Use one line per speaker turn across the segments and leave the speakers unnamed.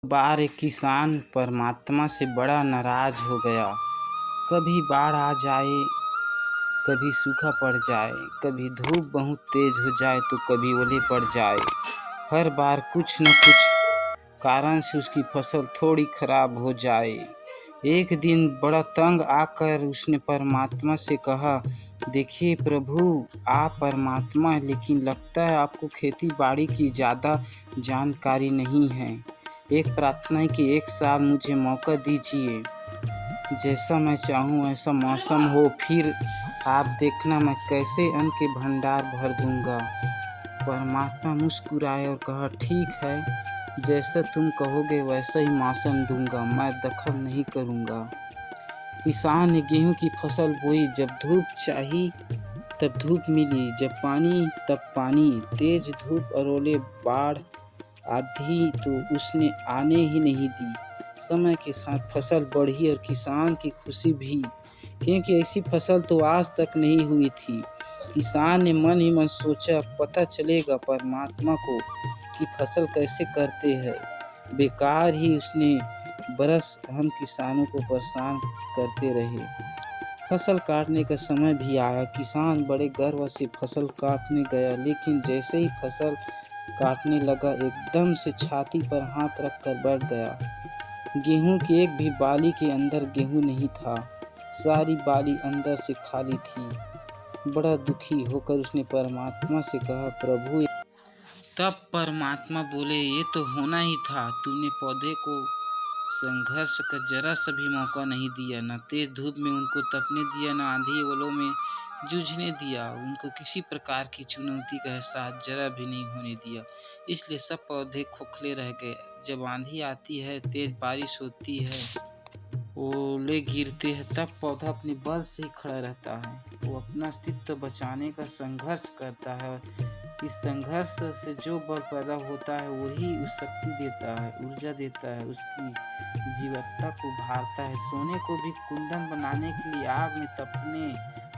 बार एक किसान परमात्मा से बड़ा नाराज हो गया। कभी बाढ़ आ जाए, कभी सूखा पड़ जाए, कभी धूप बहुत तेज हो जाए तो कभी ओले पड़ जाए। हर बार कुछ न कुछ कारण से उसकी फसल थोड़ी खराब हो जाए। एक दिन बड़ा तंग आकर उसने परमात्मा से कहा, देखिए प्रभु, आप परमात्मा हैं, लेकिन लगता है आपको खेती बाड़ी की ज़्यादा जानकारी नहीं है। एक प्रार्थना है कि एक साल मुझे मौका दीजिए, जैसा मैं चाहूँ ऐसा मौसम हो, फिर आप देखना मैं कैसे अन्न के भंडार भर दूंगा। परमात्मा मुस्कुराए और कहा, ठीक है, जैसा तुम कहोगे वैसा ही मौसम दूंगा, मैं दखल नहीं करूंगा। किसान ने गेहूं की फसल बोई। जब धूप चाहिए तब धूप मिली, जब पानी तब पानी। तेज धूप और ओले, बाढ़ आधी तो उसने आने ही नहीं दी। समय के साथ फसल बढ़ी और किसान की खुशी भी, क्योंकि ऐसी फसल तो आज तक नहीं हुई थी। किसान ने मन ही मन सोचा, पता चलेगा परमात्मा को कि फसल कैसे करते हैं। बेकार ही उसने बरस हम किसानों को परेशान करते रहे। फसल काटने का समय भी आया। किसान बड़े गर्व से फसल काटने गया, लेकिन जैसे ही फसल काटने लगा एकदम से छाती पर हाथ रखकर बैठ गया। गेहूं की एक भी बाली के अंदर गेहूं नहीं था, सारी बाली अंदर से खाली थी। बड़ा दुखी होकर उसने परमात्मा से कहा, प्रभु। तब परमात्मा बोले, ये तो होना ही था, तूने पौधे को संघर्ष का जरा सा भी मौका नहीं दिया, न तेज धूप में उनको तपने दिया, न आंधी ओलों में जूझने दिया। उनको किसी प्रकार की चुनौती का एहसास जरा भी नहीं होने दिया, इसलिए सब पौधे खोखले रह गए। जब आंधी आती है, तेज बारिश होती है, ओले गिरते हैं, तब पौधा अपने बल से ही खड़ा रहता है। वो अपना अस्तित्व बचाने का संघर्ष करता है। इस संघर्ष से जो बल पैदा होता है वही उस शक्ति देता है, ऊर्जा देता है, उसकी जीवत्ता को उभारता है। सोने को भी कुंदन बनाने के लिए आग में तपने,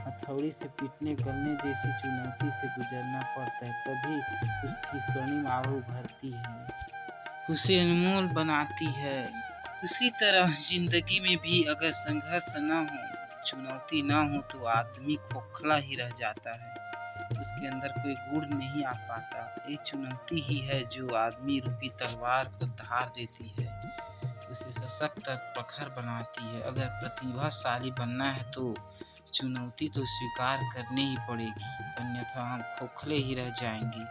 हथौड़ी से पीटने, गलने जैसी चुनौती से गुजरना पड़ता है, तभी उसकी स्वर्णिम आग उभरती है, उसे अनमोल बनाती है। उसी तरह जिंदगी में भी अगर संघर्ष न हो, चुनौती न हो, तो आदमी खोखला ही रह जाता है, उसके अंदर कोई गुण नहीं आ पाता। ये चुनौती ही है जो आदमी रूपी तलवार को धार देती है, उसे सशक्त और प्रखर बनाती है। अगर प्रतिभाशाली बनना है तो चुनौती तो स्वीकार करनी ही पड़ेगी, अन्यथा हम खोखले ही रह जाएंगे।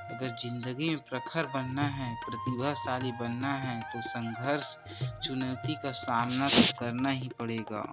अगर जिंदगी में प्रखर बनना है, प्रतिभाशाली बनना है, तो संघर्ष, चुनौती का सामना तो करना ही पड़ेगा।